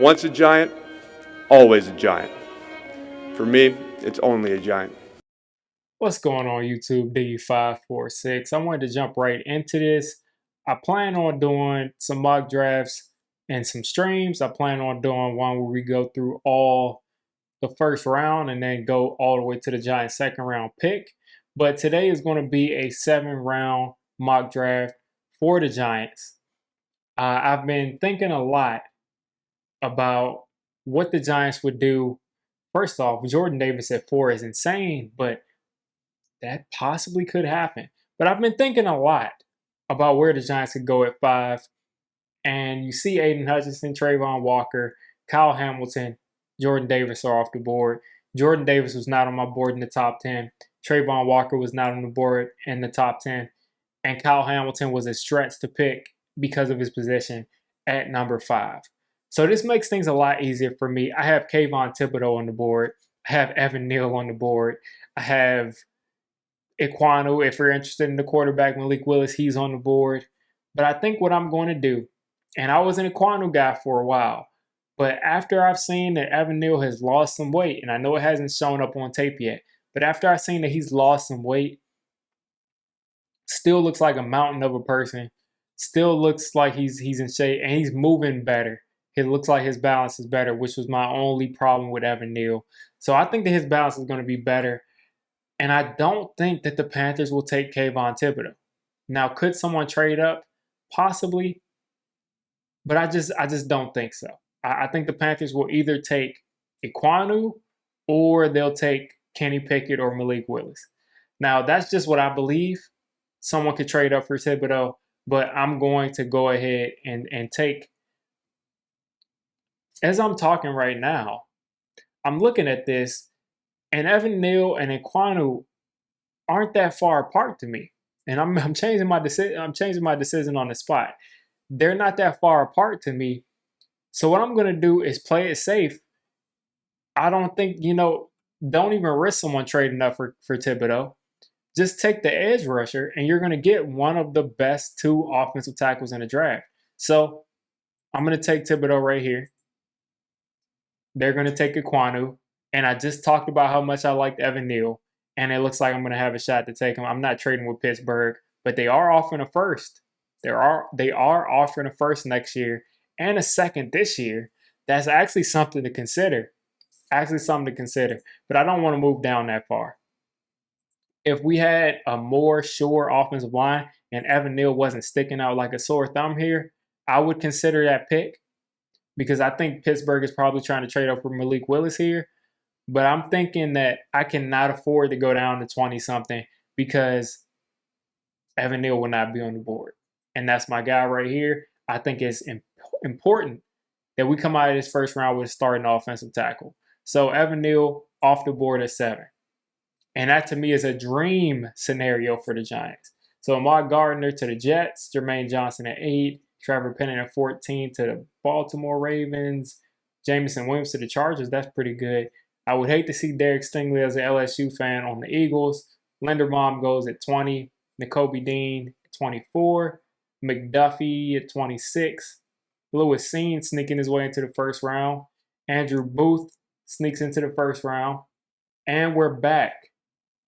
Once a giant, always a giant. For me, it's only a giant. What's going on YouTube, D546? I wanted to jump right into this. I plan on doing some mock drafts and some streams. I plan on doing one where we go through all the first round and then go all the way to the Giants' second round pick. But today is going to be a 7-round mock draft for the Giants. I've been thinking a lot about what the Giants would do. First off, Jordan Davis at 4 is insane, but that possibly could happen. But I've been thinking a lot about where the Giants could go at 5. And you see Aiden Hutchinson, Trayvon Walker, Kyle Hamilton, Jordan Davis are off the board. Jordan Davis was not on my board in the top 10. Trayvon Walker was not on the board in the top 10. And Kyle Hamilton was a stretch to pick because of his position at number 5. So this makes things a lot easier for me. I have Kayvon Thibodeaux on the board. I have Evan Neal on the board. I have Ekwonu, if you're interested in the quarterback, Malik Willis, he's on the board. But I think what I'm going to do, and I was an Ekwonu guy for a while, but after I've seen that Evan Neal has lost some weight, and I know it hasn't shown up on tape yet, but after I've seen that he's lost some weight, still looks like a mountain of a person, still looks like he's in shape, and he's moving better. It looks like his balance is better, which was my only problem with Evan Neal. So I think that his balance is going to be better. And I don't think that the Panthers will take Kayvon Thibodeaux. Now, could someone trade up? Possibly. But I just don't think so. I think the Panthers will either take Ekwonu or they'll take Kenny Pickett or Malik Willis. Now, that's just what I believe. Someone could trade up for Thibodeaux, but I'm going to go ahead and take. As I'm talking right now, I'm looking at this, and Evan Neal and Ekwonu aren't that far apart to me. And I'm changing my decision. I'm changing my decision on the spot. They're not that far apart to me. So what I'm gonna do is play it safe. I don't think, don't even risk someone trading up for Thibodeaux. Just take the edge rusher, and you're gonna get one of the best 2 offensive tackles in the draft. So I'm gonna take Thibodeaux right here. They're gonna take Ekwonu. And I just talked about how much I liked Evan Neal, and it looks like I'm going to have a shot to take him. I'm not trading with Pittsburgh, but they are offering a first. They are offering a first next year and a second this year. That's actually something to consider. But I don't want to move down that far. If we had a more sure offensive line and Evan Neal wasn't sticking out like a sore thumb here, I would consider that pick because I think Pittsburgh is probably trying to trade up for Malik Willis here. But I'm thinking that I cannot afford to go down to 20-something because Evan Neal will not be on the board. And that's my guy right here. I think it's important that we come out of this first round with a starting offensive tackle. So Evan Neal off the board at 7. And that to me is a dream scenario for the Giants. So Ahmad Gardner to the Jets, Jermaine Johnson at 8, Trevor Penning at 14 to the Baltimore Ravens, Jamison Williams to the Chargers. That's pretty good. I would hate to see Derek Stingley as an LSU fan on the Eagles. Linderbaum goes at 20. Nakobe Dean at 24. McDuffie at 26. Lewis Seen sneaking his way into the first round. Andrew Booth sneaks into the first round. And we're back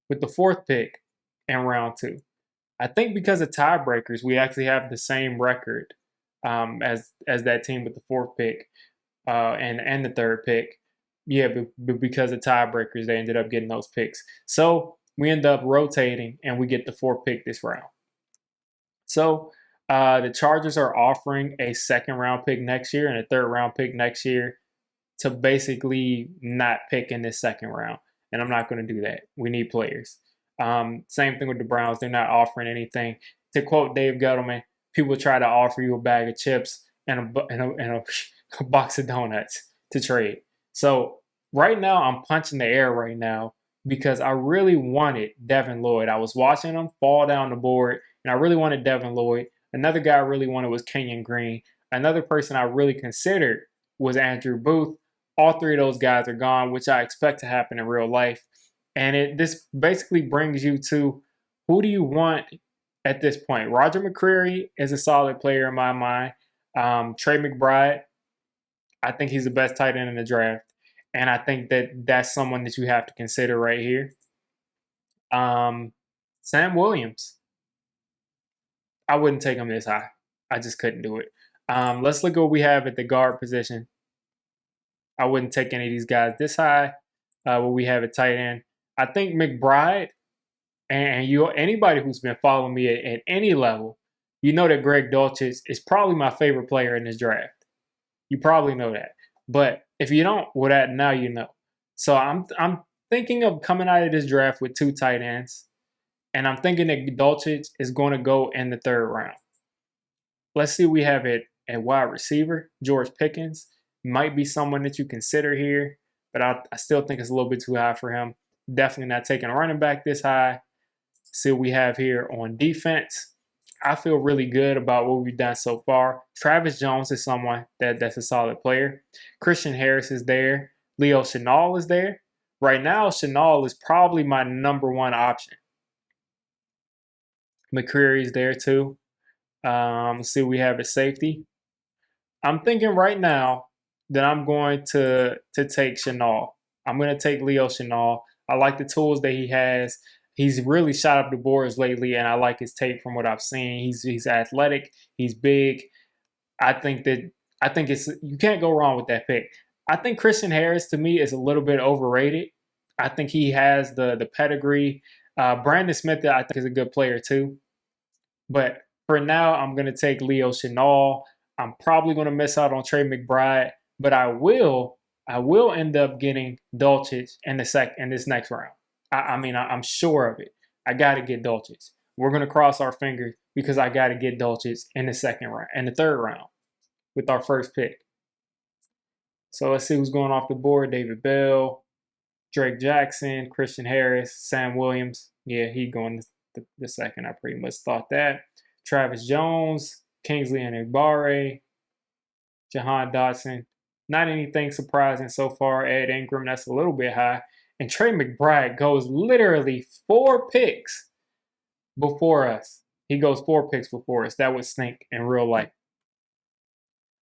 with the 4th pick in round 2. I think because of tiebreakers, we actually have the same record as that team with the 4th pick and the 3rd pick. Yeah, but because of tiebreakers, they ended up getting those picks. So we end up rotating, and we get the 4th pick this round. So the Chargers are offering a 2nd-round pick next year and a 3rd-round pick next year to basically not pick in this 2nd round. And I'm not going to do that. We need players. Same thing with the Browns. They're not offering anything. To quote Dave Gettleman, people try to offer you a bag of chips and a box of donuts to trade. So right now, I'm punching the air right now because I really wanted Devin Lloyd. I was watching him fall down the board, and I really wanted Devin Lloyd. Another guy I really wanted was Kenyon Green. Another person I really considered was Andrew Booth. All 3 of those guys are gone, which I expect to happen in real life. And this basically brings you to who do you want at this point? Roger McCreary is a solid player in my mind. Trey McBride, I think he's the best tight end in the draft. And I think that that's someone that you have to consider right here. Sam Williams. I wouldn't take him this high. I just couldn't do it. Let's look at what we have at the guard position. I wouldn't take any of these guys this high. What we have at tight end. I think McBride and anybody who's been following me at any level, you know that Greg Dulcich is probably my favorite player in this draft. You probably know that. But if you don't, well, that now you know. So I'm thinking of coming out of this draft with 2 tight ends, and I'm thinking that Dulcich is going to go in the 3rd round. Let's see what we have at wide receiver. George Pickens might be someone that you consider here, but I still think it's a little bit too high for him. Definitely not taking a running back this high. See what we have here on defense. I feel really good about what we've done so far. Travis Jones is someone that's a solid player. Christian Harris is there. Leo Chenal is there. Right now, Chenal is probably my #1 option. McCreary's there too. Let's see what we have at safety. I'm thinking right now that I'm going to take Chenal. I'm going to take Leo Chenal. I like the tools that he has. He's really shot up the boards lately, and I like his tape from what I've seen. He's athletic. He's big. I think it's you can't go wrong with that pick. I think Christian Harris to me is a little bit overrated. I think he has the pedigree. Brandon Smith, I think, is a good player too. But for now, I'm going to take Leo Chenal. I'm probably going to miss out on Trey McBride, but I will end up getting Dulcich in this next round. I'm sure of it. I got to get Dulcich. We're going to cross our fingers because I got to get Dulcich in the 2nd round and the 3rd round with our first pick. So let's see who's going off the board. David Bell, Drake Jackson, Christian Harris, Sam Williams. Yeah, he going the 2nd. I pretty much thought that. Travis Jones, Kingsley Enagbare, Jahan Dotson. Not anything surprising so far. Ed Ingram, that's a little bit high. And Trey McBride goes literally 4 picks before us. He goes 4 picks before us. That would stink in real life.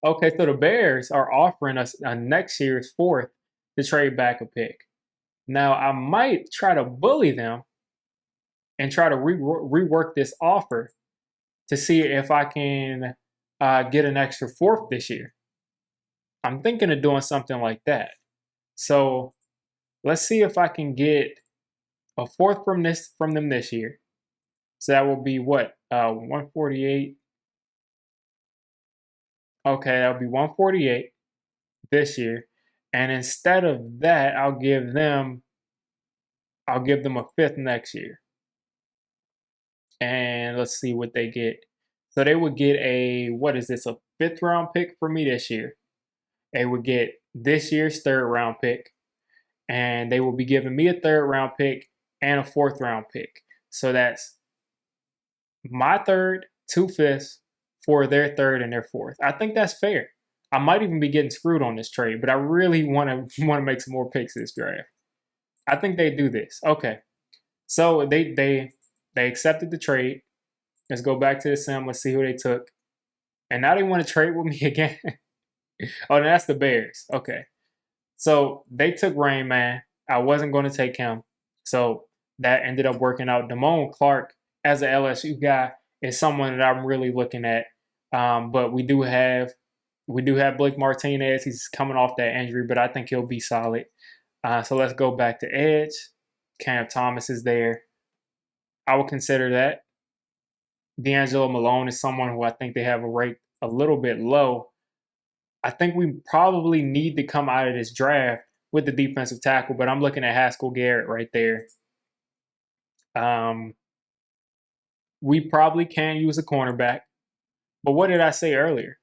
Okay, so the Bears are offering us a next year's 4th to trade back a pick. Now, I might try to bully them and try to rework this offer to see if I can get an extra 4th this year. I'm thinking of doing something like that. So let's see if I can get a 4th from them this year. So that will be what? 148. Okay, that'll be 148 this year. And instead of that, I'll give them a 5th next year. And let's see what they get. So they would get a 5th round pick for me this year. They would get this year's 3rd round pick. And they will be giving me a 3rd round pick and a 4th round pick. So that's my 3rd, 2 5ths for their 3rd and their 4th. I think that's fair. I might even be getting screwed on this trade, but I really want to make some more picks this draft. I think they do this. Okay. So they accepted the trade. Let's go back to the sim. Let's see who they took. And now they want to trade with me again. Oh, that's the Bears. Okay. So they took Rain Man. I wasn't going to take him. So that ended up working out. Damone Clark, as an LSU guy, is someone that I'm really looking at. But we do have Blake Martinez. He's coming off that injury, but I think he'll be solid. So let's go back to edge. Cam Thomas is there. I would consider that. D'Angelo Malone is someone who I think they have a rate a little bit low. I think we probably need to come out of this draft with the defensive tackle, but I'm looking at Haskell Garrett right there. We probably can use a cornerback. But what did I say earlier?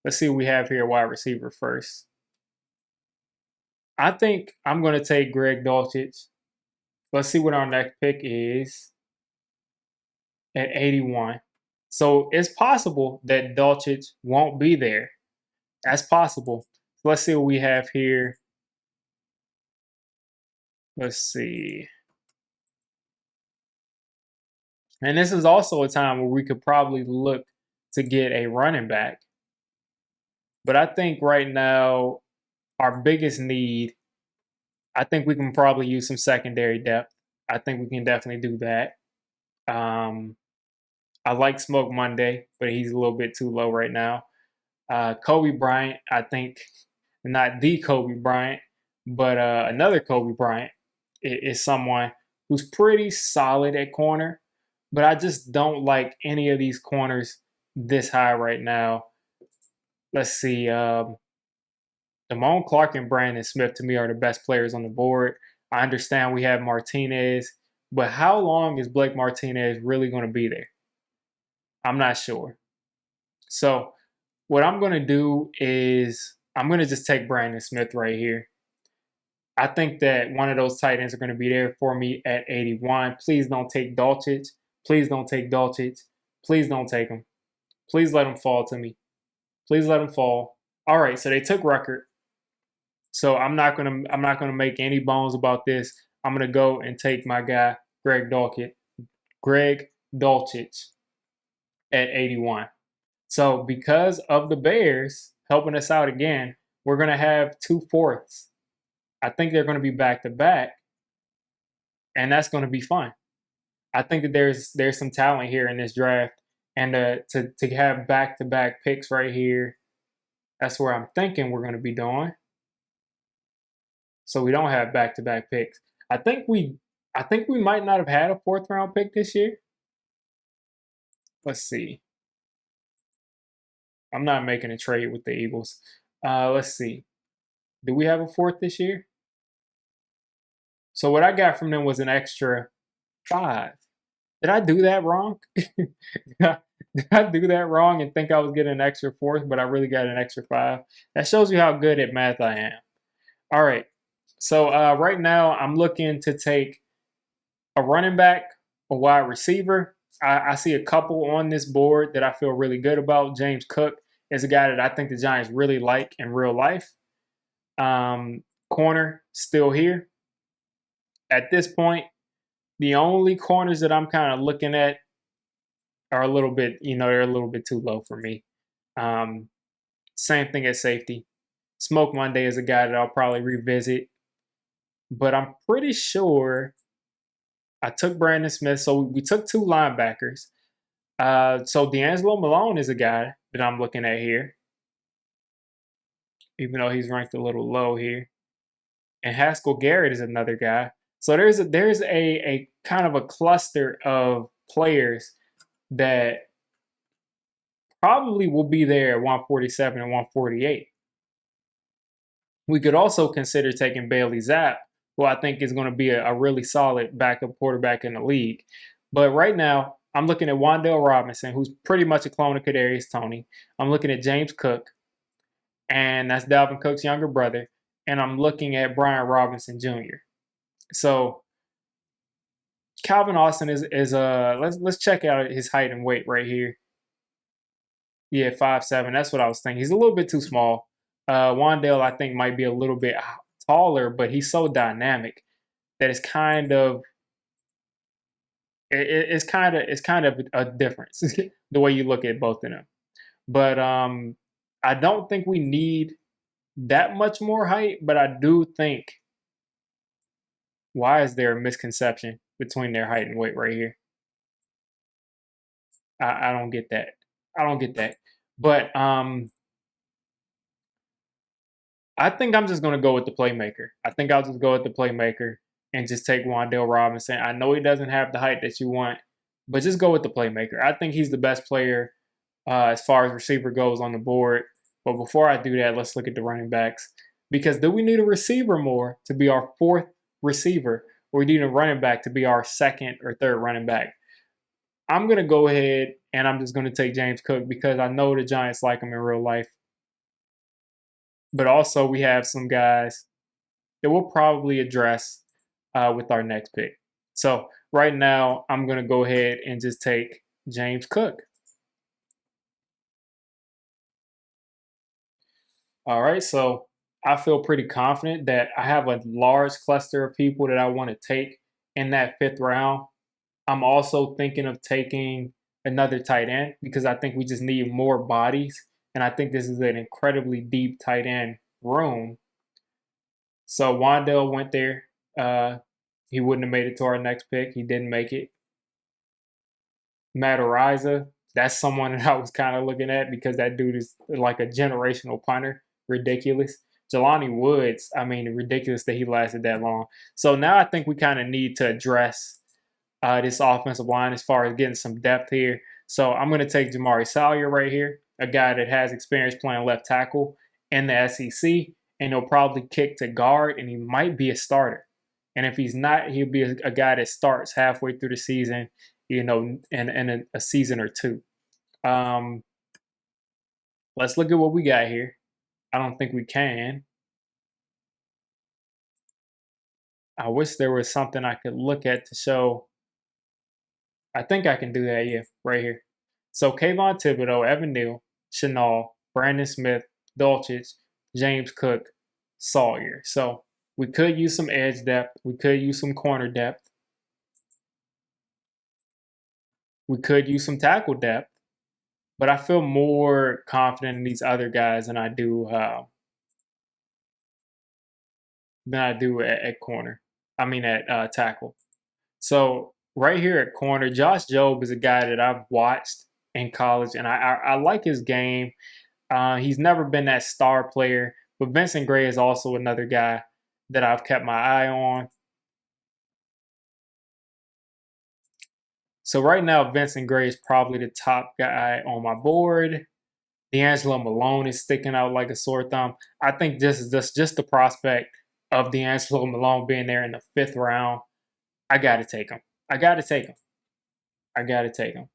Let's see what we have here, wide receiver first. I think I'm going to take Greg Dulcich. Let's see what our next pick is at 81. So it's possible that Dulcich won't be there. That's possible. Let's see what we have here. Let's see. And this is also a time where we could probably look to get a running back. But I think right now, our biggest need, I think we can probably use some secondary depth. I think we can definitely do that. Um, I like Smoke Monday, but he's a little bit too low right now. Kobe Bryant, I think, not the Kobe Bryant, but another Kobe Bryant is someone who's pretty solid at corner, but I just don't like any of these corners this high right now. Let's see. Damone Clark and Brandon Smith, to me, are the best players on the board. I understand we have Martinez, but how long is Blake Martinez really going to be there? I'm not sure. So what I'm going to do is I'm going to just take Brandon Smith right here. I think that one of those tight ends are going to be there for me at 81. Please don't take Dulcich. Please don't take Dulcich. Please don't take him. Please let him fall to me. Please let him fall. All right, so they took Ruckert. So I'm not gonna make any bones about this. I'm gonna go and take my guy Greg Dulcich at 81. So because of the Bears helping us out again, we're gonna have 2/4. I think they're gonna be back to back, and that's gonna be fun. I think that there's some talent here in this draft, and to have back to back picks right here, that's where I'm thinking we're gonna be doing. So we don't have back to back picks. I think we might not have had a 4th-round pick this year. Let's see. I'm not making a trade with the Eagles. Let's see. Do we have a 4th this year? So what I got from them was an extra 5. Did I do that wrong? Did I do that wrong and think I was getting an extra 4th, but I really got an extra 5? That shows you how good at math I am. All right. So right now I'm looking to take a running back, a wide receiver. I see a couple on this board that I feel really good about. James Cook is a guy that I think the Giants really like in real life. Corner, still here. At this point, the only corners that I'm kind of looking at are a little bit, they're a little bit too low for me. Same thing at safety. Smoke Monday is a guy that I'll probably revisit. But I'm pretty sure I took Brandon Smith. So we took 2 linebackers. So D'Angelo Malone is a guy that I'm looking at here, even though he's ranked a little low here. And Haskell Garrett is another guy. So there's a kind of a cluster of players that probably will be there at 147 and 148. We could also consider taking Bailey Zapp, who I think is going to be a really solid backup quarterback in the league. But right now, I'm looking at Wan'Dale Robinson, who's pretty much a clone of Kadarius Toney. I'm looking at James Cook, and that's Dalvin Cook's younger brother. And I'm looking at Brian Robinson Jr. So Calvin Austin is let's check out his height and weight right here. Yeah, 5'7". That's what I was thinking. He's a little bit too small. Wan'Dale, I think, might be a little bit taller, but he's so dynamic that it's kind of a difference the way you look at both of them. But I don't think we need that much more height, but I do think, why is there a misconception between their height and weight right here? I don't get that. I don't get that. But I think I'm just going to go with the playmaker. I think I'll just go with the playmaker and just take Wan'Dale Robinson. I know he doesn't have the height that you want, but just go with the playmaker. I think he's the best player as far as receiver goes on the board. But before I do that, let's look at the running backs. Because do we need a receiver more to be our 4th receiver, or we need a running back to be our 2nd or 3rd running back? I'm going to go ahead and I'm just going to take James Cook because I know the Giants like him in real life. But also we have some guys that we'll probably address with our next pick. So right now, I'm going to go ahead and just take James Cook. All right, so I feel pretty confident that I have a large cluster of people that I want to take in that 5th round. I'm also thinking of taking another tight end because I think we just need more bodies and I think this is an incredibly deep tight end room. So Wandale went there. He wouldn't have made it to our next pick. He didn't make it. Matt Ariza, that's someone that I was kind of looking at because that dude is like a generational punter. Ridiculous. Jelani Woods, I mean, ridiculous that he lasted that long. So now I think we kind of need to address this offensive line as far as getting some depth here. So I'm going to take Jamari Salyer right here, a guy that has experience playing left tackle in the SEC, and he'll probably kick to guard, and he might be a starter. And if he's not, he'll be a guy that starts halfway through the season, in a season or two. Let's look at what we got here. I don't think we can. I wish there was something I could look at to show. I think I can do that, yeah, right here. So Kayvon Thibodeaux, Evan Neal, Chenal, Brandon Smith, Dulcich, James Cook, Sawyer. So we could use some edge depth. We could use some corner depth. We could use some tackle depth. But I feel more confident in these other guys than I do at corner. I mean at tackle. So right here at corner, Josh Jobe is a guy that I've watched in college, and I like his game. He's never been that star player, but Vincent Gray is also another guy that I've kept my eye on. So right now, Vincent Gray is probably the top guy on my board. D'Angelo Malone is sticking out like a sore thumb. I think this is just the prospect of D'Angelo Malone being there in the 5th round. I got to take him. I got to take him.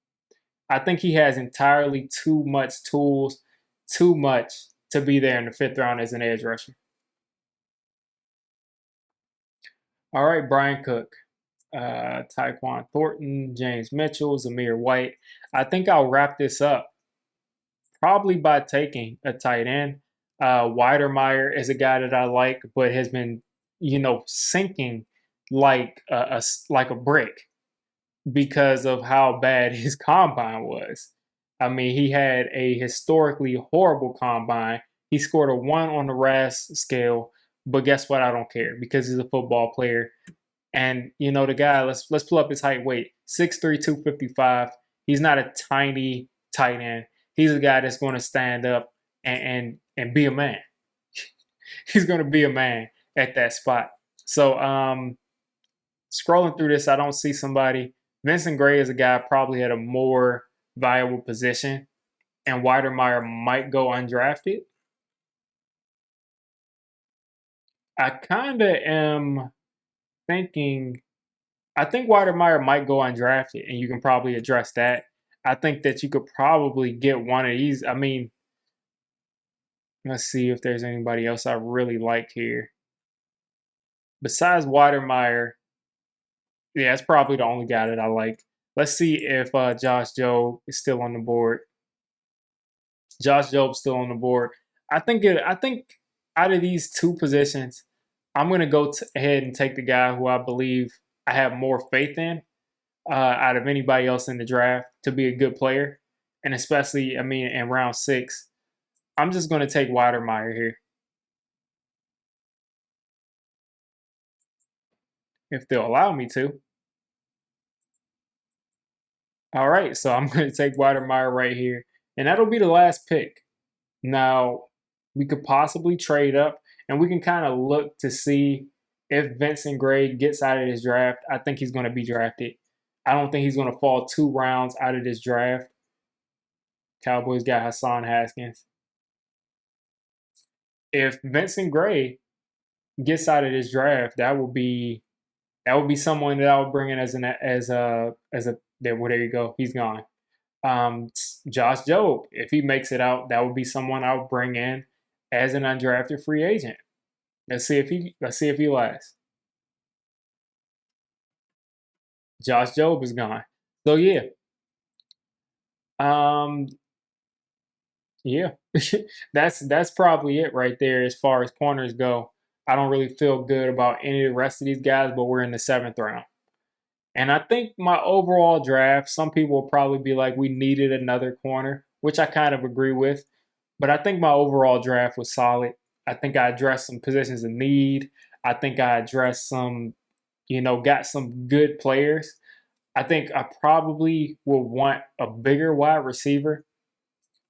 I think he has entirely too much tools, too much to be there in the 5th round as an edge rusher. All right, Brian Cook, Tyquan Thornton, James Mitchell, Zamir White. I think I'll wrap this up probably by taking a tight end. Weidermeyer is a guy that I like, but has been, sinking like a brick because of how bad his combine was. I mean, he had a historically horrible combine. He scored a 1 on the RAS scale, but guess what? I don't care because he's a football player. And the guy, let's pull up his height, weight, 6'3", 255. He's not a tiny tight end. He's a guy that's going to stand up and be a man. He's going to be a man at that spot. So scrolling through this, I don't see somebody. Vincent Gray is a guy probably at a more viable position, and Weidermeyer might go undrafted. I kind of am thinking, I think Weidermeyer might go undrafted, and you can probably address that. I think that you could probably get one of these. I mean, let's see if there's anybody else I really like here. Besides Weidermeyer, yeah, it's probably the only guy that I like. Let's see if Josh Jobe is still on the board. Josh Jobe's still on the board. I think out of these two positions, I'm going to go ahead and take the guy who I believe I have more faith in out of anybody else in the draft to be a good player. And especially, in round 6, I'm just going to take Weidermeyer here. If they'll allow me to. All right, so I'm going to take Weidermeyer right here. And that'll be the last pick. Now, we could possibly trade up, and we can kind of look to see if Vincent Gray gets out of this draft. I think he's going to be drafted. I don't think he's going to fall 2 rounds out of this draft. Cowboys got Hassan Haskins. If Vincent Gray gets out of this draft, that would be someone that I would bring in well, there you go. He's gone. Josh Jobe, if he makes it out, that would be someone I would bring in as an undrafted free agent. Let's see if he lasts. Josh Jobe is gone. So yeah. Yeah. that's probably it right there as far as corners go. I don't really feel good about any of the rest of these guys, but we're in the 7th round. And I think my overall draft, some people will probably be like, we needed another corner, which I kind of agree with. But I think my overall draft was solid. I think I addressed some positions of need. I think I addressed some, got some good players. I think I probably will want a bigger wide receiver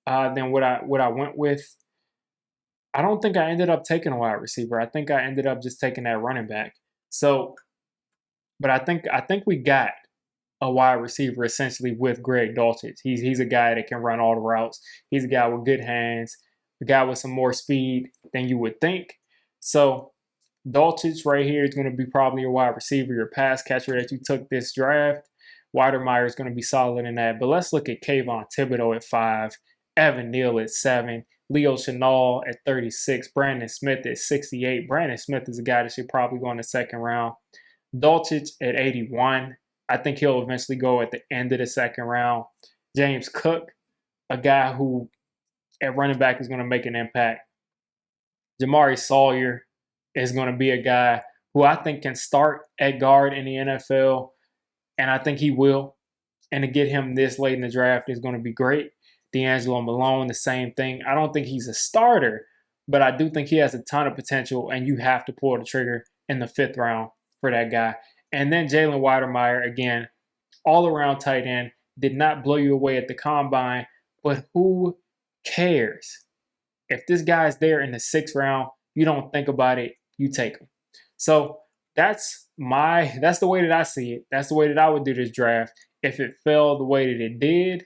than what I went with. I don't think I ended up taking a wide receiver. I think I ended up just taking that running back. So, but I think we got a wide receiver essentially with Greg Dulcich. He's a guy that can run all the routes. He's a guy with good hands, a guy with some more speed than you would think. So Dulcich right here is going to be probably your wide receiver, your pass catcher that you took this draft. Weidermeyer is going to be solid in that. But let's look at Kayvon Thibodeaux at 5, Evan Neal at 7, Leo Chenal at 36, Brandon Smith at 68. Brandon Smith is a guy that should probably go in the second round. Dulcich at 81. I think he'll eventually go at the end of the second round. James Cook, a guy who at running back is going to make an impact. Jamari Sawyer is going to be a guy who I think can start at guard in the NFL, and I think he will. And to get him this late in the draft is going to be great. D'Angelo Malone, the same thing. I don't think he's a starter, but I do think he has a ton of potential, and you have to pull the trigger in the 5th round for that guy. And then Jalen Weidermeyer, again, all-around tight end, did not blow you away at the combine, but who cares? If this guy's there in the 6th round, you don't think about it, you take him. So that's the way that I see it. That's the way that I would do this draft. If it fell the way that it did,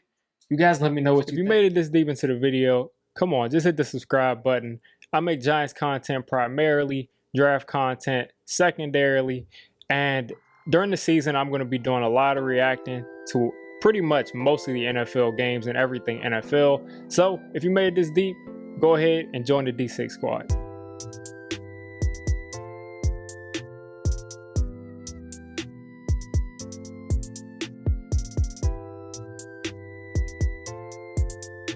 you guys let me know what you think. If you made it this deep into the video, come on, just hit the subscribe button. I make Giants content primarily, draft content secondarily, and during the season, I'm going to be doing a lot of reacting to pretty much most of the NFL games and everything NFL. So if you made it this deep, go ahead and join the D6 squad.